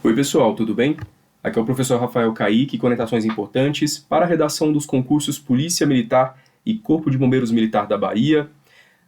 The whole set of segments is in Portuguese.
Oi pessoal, tudo bem? Aqui é o professor Rafael Kaique, com orientações importantes para a redação dos concursos Polícia Militar e Corpo de Bombeiros Militar da Bahia.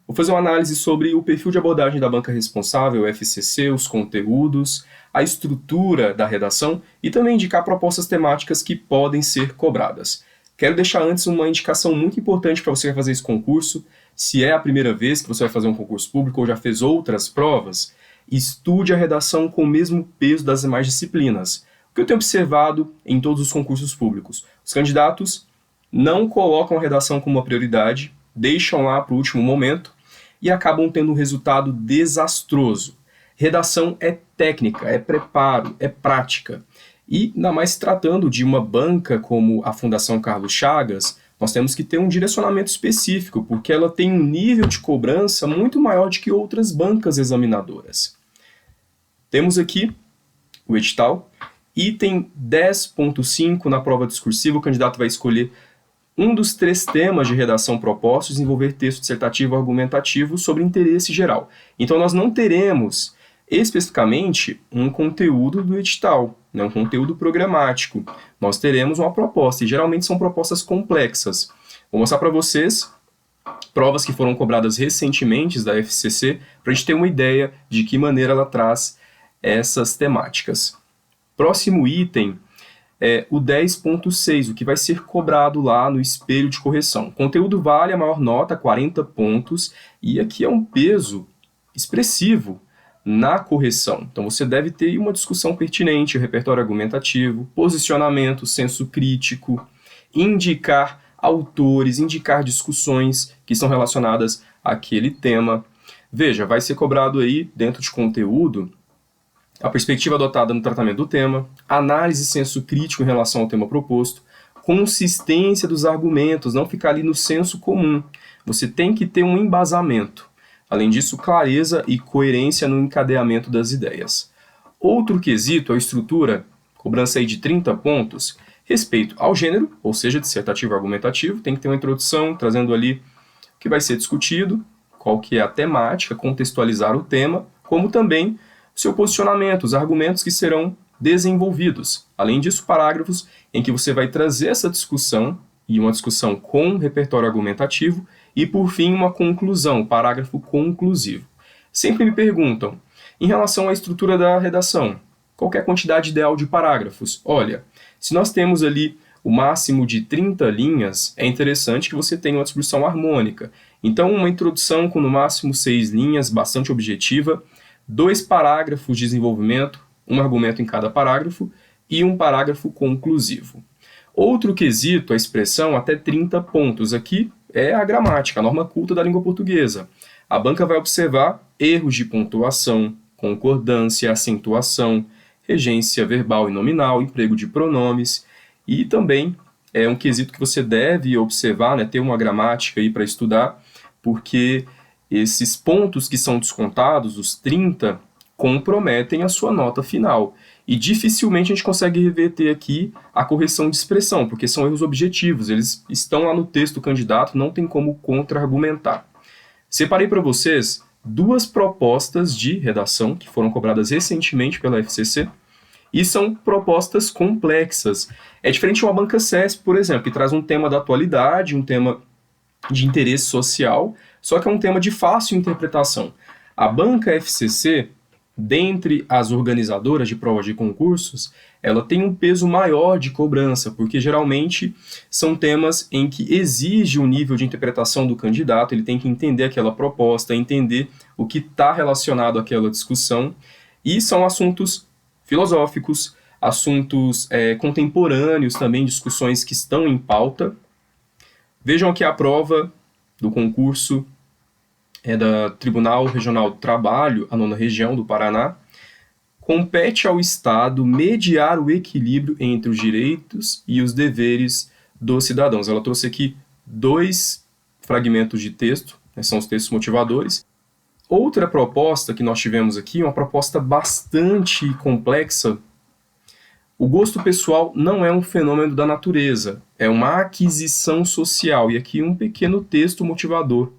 Vou fazer uma análise sobre o perfil de abordagem da banca responsável, FCC, os conteúdos, a estrutura da redação e também indicar propostas temáticas que podem ser cobradas. Quero deixar antes uma indicação muito importante para você que vai fazer esse concurso. Se é a primeira vez que você vai fazer um concurso público ou já fez outras provas, estude a redação com o mesmo peso das demais disciplinas. O que eu tenho observado em todos os concursos públicos? Os candidatos não colocam a redação como uma prioridade, deixam lá para o último momento e acabam tendo um resultado desastroso. Redação é técnica, é preparo, é prática. E, ainda mais se tratando de uma banca como a Fundação Carlos Chagas, nós temos que ter um direcionamento específico, porque ela tem um nível de cobrança muito maior do que outras bancas examinadoras. Temos aqui o edital, item 10.5 na prova discursiva, o candidato vai escolher um dos 3 temas de redação propostos, desenvolver texto dissertativo argumentativo sobre interesse geral. Então nós não teremos especificamente um conteúdo do edital, né, um conteúdo programático. Nós teremos uma proposta, e geralmente são propostas complexas. Vou mostrar para vocês provas que foram cobradas recentemente da FCC, para a gente ter uma ideia de que maneira ela traz essas temáticas. Próximo item é o 10.6, o que vai ser cobrado lá no espelho de correção. O conteúdo vale a maior nota, 40 pontos, e aqui é um peso expressivo na correção. Então você deve ter uma discussão pertinente, repertório argumentativo, posicionamento, senso crítico, indicar autores, indicar discussões que são relacionadas àquele tema. Veja, vai ser cobrado aí, dentro de conteúdo, a perspectiva adotada no tratamento do tema, análise e senso crítico em relação ao tema proposto, consistência dos argumentos, não ficar ali no senso comum. Você tem que ter um embasamento. Além disso, clareza e coerência no encadeamento das ideias. Outro quesito, a estrutura, cobrança aí de 30 pontos, respeito ao gênero, ou seja, dissertativo argumentativo, tem que ter uma introdução, trazendo ali o que vai ser discutido, qual que é a temática, contextualizar o tema, como também seu posicionamento, os argumentos que serão desenvolvidos. Além disso, parágrafos em que você vai trazer essa discussão, e uma discussão com repertório argumentativo, e por fim uma conclusão, parágrafo conclusivo. Sempre me perguntam, em relação à estrutura da redação, qual é a quantidade ideal de parágrafos? Olha, se nós temos ali o máximo de 30 linhas, é interessante que você tenha uma distribuição harmônica. Então, uma introdução com no máximo 6 linhas, bastante objetiva, 2 parágrafos de desenvolvimento, um argumento em cada parágrafo e um parágrafo conclusivo. Outro quesito, a expressão até 30 pontos. Aqui é a gramática, a norma culta da língua portuguesa. A banca vai observar erros de pontuação, concordância, acentuação, regência verbal e nominal, emprego de pronomes e também é um quesito que você deve observar, né, ter uma gramática aí para estudar, porque esses pontos que são descontados, os 30, comprometem a sua nota final. E dificilmente a gente consegue reverter aqui a correção de expressão, porque são erros objetivos, eles estão lá no texto do candidato, não tem como contra-argumentar. Separei para vocês 2 propostas de redação que foram cobradas recentemente pela FCC, e são propostas complexas. É diferente de uma banca CESP, por exemplo, que traz um tema da atualidade, um tema de interesse social, só que é um tema de fácil interpretação. A banca FCC, dentre as organizadoras de provas de concursos, ela tem um peso maior de cobrança, porque geralmente são temas em que exige um nível de interpretação do candidato, ele tem que entender aquela proposta, entender o que está relacionado àquela discussão, e são assuntos filosóficos, assuntos contemporâneos também, discussões que estão em pauta. Vejam aqui a prova do concurso da Tribunal Regional do Trabalho, a 9ª Região do Paraná. Compete ao Estado mediar o equilíbrio entre os direitos e os deveres dos cidadãos. Ela trouxe aqui 2 fragmentos de texto, né, são os textos motivadores. Outra proposta que nós tivemos aqui, uma proposta bastante complexa. O gosto pessoal não é um fenômeno da natureza, é uma aquisição social. E aqui um pequeno texto motivador.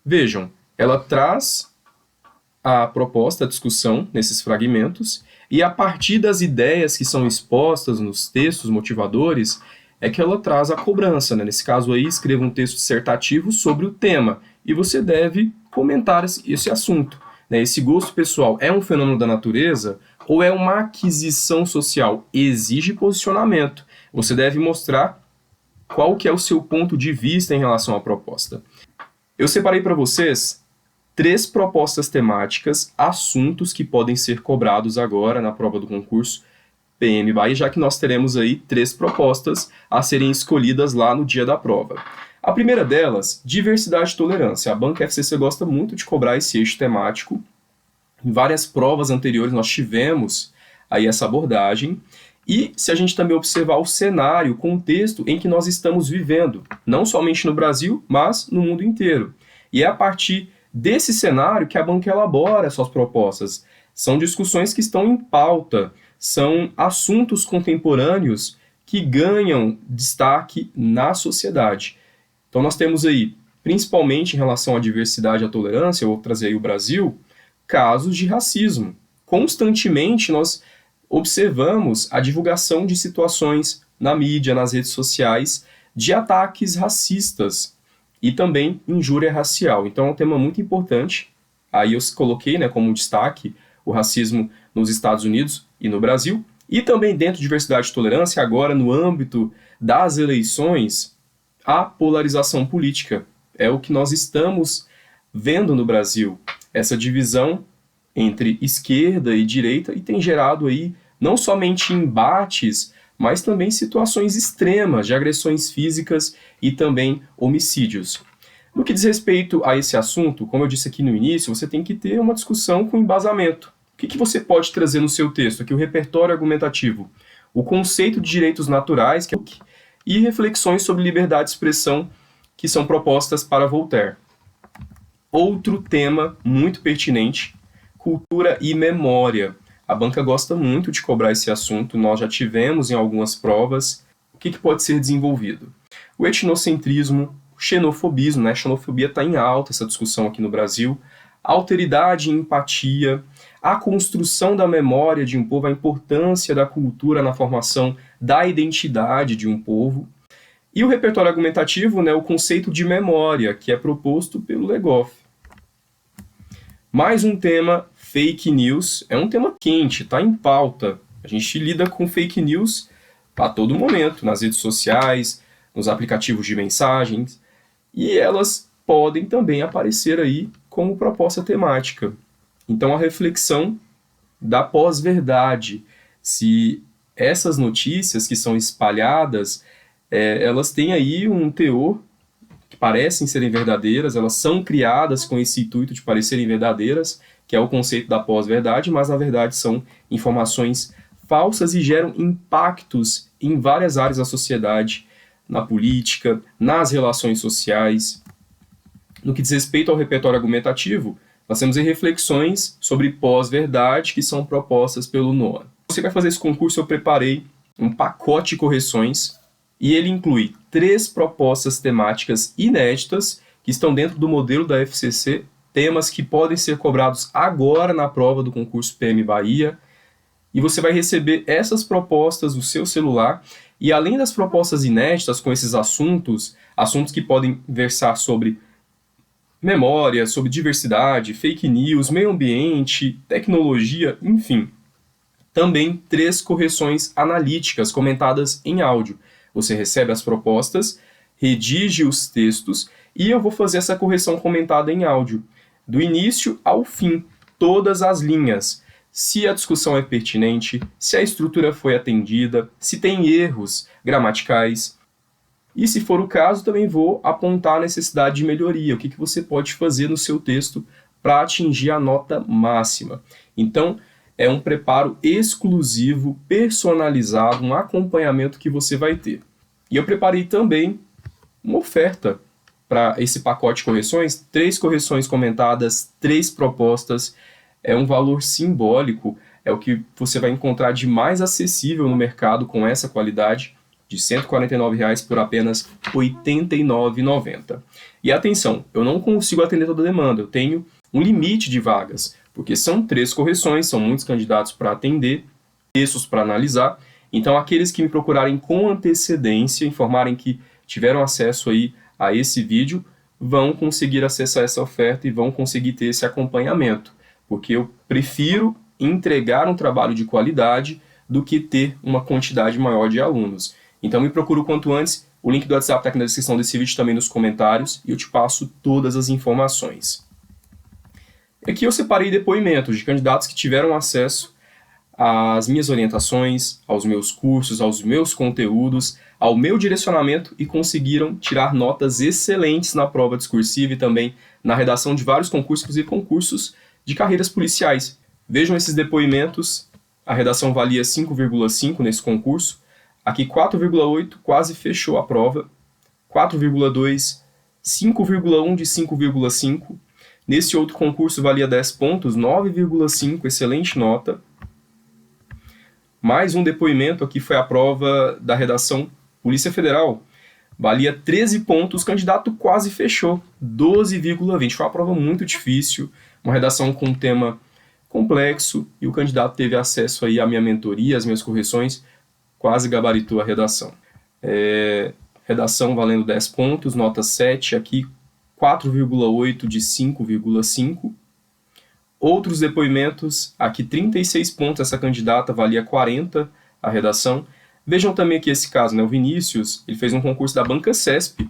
Vejam, ela traz a proposta, a discussão nesses fragmentos, E a partir das ideias que são expostas nos textos motivadores, é que ela traz a cobrança, né? Nesse caso aí, escreva um texto dissertativo sobre o tema, e você deve comentar esse assunto. Né? Esse gosto pessoal é um fenômeno da natureza ou é uma aquisição social? Exige posicionamento. Você deve mostrar qual que é o seu ponto de vista em relação à proposta. Eu separei para vocês 3 propostas temáticas, assuntos que podem ser cobrados agora na prova do concurso PM Bahia, já que nós teremos aí 3 propostas a serem escolhidas lá no dia da prova. A primeira delas, diversidade e tolerância. A banca FCC gosta muito de cobrar esse eixo temático. Em várias provas anteriores nós tivemos aí essa abordagem. E se a gente também observar o cenário, o contexto em que nós estamos vivendo, não somente no Brasil, mas no mundo inteiro. E é a partir desse cenário que a banca elabora suas propostas. São discussões que estão em pauta, são assuntos contemporâneos que ganham destaque na sociedade. Então nós temos aí, principalmente em relação à diversidade e à tolerância, eu vou trazer aí o Brasil, casos de racismo. Constantemente nós observamos a divulgação de situações na mídia, nas redes sociais, de ataques racistas e também injúria racial. Então é um tema muito importante. Aí eu coloquei, né, como destaque o racismo nos Estados Unidos e no Brasil. E também dentro de diversidade e tolerância, agora no âmbito das eleições, a polarização política. É o que nós estamos vendo no Brasil. Essa divisão entre esquerda e direita e tem gerado aí não somente embates, mas também situações extremas de agressões físicas e também homicídios. No que diz respeito a esse assunto, como eu disse aqui no início, você tem que ter uma discussão com embasamento. O que você pode trazer no seu texto? Aqui o repertório argumentativo, o conceito de direitos naturais e reflexões sobre liberdade de expressão que são propostas para Voltaire. Outro tema muito pertinente, cultura e memória. A banca gosta muito de cobrar esse assunto, nós já tivemos em algumas provas. O que pode ser desenvolvido? O etnocentrismo, o xenofobismo, né? A xenofobia está em alta, essa discussão aqui no Brasil. A alteridade e empatia, a construção da memória de um povo, a importância da cultura na formação da identidade de um povo. E o repertório argumentativo, né, o conceito de memória, que é proposto pelo Legoff. Mais um tema, fake news, é um tema quente, está em pauta. A gente lida com fake news a todo momento, nas redes sociais, nos aplicativos de mensagens, e elas podem também aparecer aí como proposta temática. Então a reflexão da pós-verdade, se essas notícias que são espalhadas, elas têm aí um teor que parecem serem verdadeiras, elas são criadas com esse intuito de parecerem verdadeiras, que é o conceito da pós-verdade, mas na verdade são informações falsas e geram impactos em várias áreas da sociedade, na política, nas relações sociais. No que diz respeito ao repertório argumentativo, nós temos aí reflexões sobre pós-verdade que são propostas pelo NOA. Você vai fazer esse concurso, eu preparei um pacote de correções e ele inclui 3 propostas temáticas inéditas que estão dentro do modelo da FCC, temas que podem ser cobrados agora na prova do concurso PM Bahia, e você vai receber essas propostas no seu celular, e além das propostas inéditas com esses assuntos que podem versar sobre memória, sobre diversidade, fake news, meio ambiente, tecnologia, enfim. Também 3 correções analíticas comentadas em áudio. Você recebe as propostas, redige os textos e eu vou fazer essa correção comentada em áudio. Do início ao fim, todas as linhas. Se a discussão é pertinente, se a estrutura foi atendida, se tem erros gramaticais. E se for o caso, também vou apontar a necessidade de melhoria, o que você pode fazer no seu texto para atingir a nota máxima. Então, é um preparo exclusivo, personalizado, um acompanhamento que você vai ter. E eu preparei também uma oferta para esse pacote de correções, 3 correções comentadas, 3 propostas, é um valor simbólico, é o que você vai encontrar de mais acessível no mercado com essa qualidade, de R$ 149,00 por apenas R$ 89,90. E atenção, eu não consigo atender toda a demanda, eu tenho um limite de vagas. porque são 3 correções, são muitos candidatos para atender, textos para analisar. Então, aqueles que me procurarem com antecedência, informarem que tiveram acesso aí a esse vídeo, vão conseguir acessar essa oferta e vão conseguir ter esse acompanhamento, porque eu prefiro entregar um trabalho de qualidade do que ter uma quantidade maior de alunos. Então me procura o quanto antes, o link do WhatsApp está aqui na descrição desse vídeo, também nos comentários, e eu te passo todas as informações. Aqui eu separei depoimentos de candidatos que tiveram acesso às minhas orientações, aos meus cursos, aos meus conteúdos, ao meu direcionamento e conseguiram tirar notas excelentes na prova discursiva e também na redação de vários concursos, inclusive concursos de carreiras policiais. Vejam esses depoimentos, a redação valia 5,5 nesse concurso, aqui 4,8 quase fechou a prova, 4,2, 5,1 de 5,5, nesse outro concurso valia 10 pontos, 9,5, excelente nota. Mais um depoimento aqui foi a prova da redação Polícia Federal, valia 13 pontos, o candidato quase fechou, 12,20, foi uma prova muito difícil, uma redação com um tema complexo, e o candidato teve acesso aí à minha mentoria, às minhas correções, quase gabaritou a redação. Redação valendo 10 pontos, nota 7, aqui 4,8 de 5,5. Outros depoimentos, aqui 36 pontos, essa candidata valia 40 a redação. Vejam também aqui esse caso, né? O Vinícius, ele fez um concurso da Banca CESP,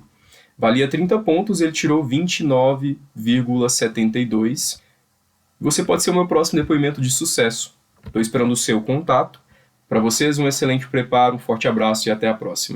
valia 30 pontos, ele tirou 29,72. Você pode ser o meu próximo depoimento de sucesso. Estou esperando o seu contato. Para vocês, um excelente preparo, um forte abraço e até a próxima.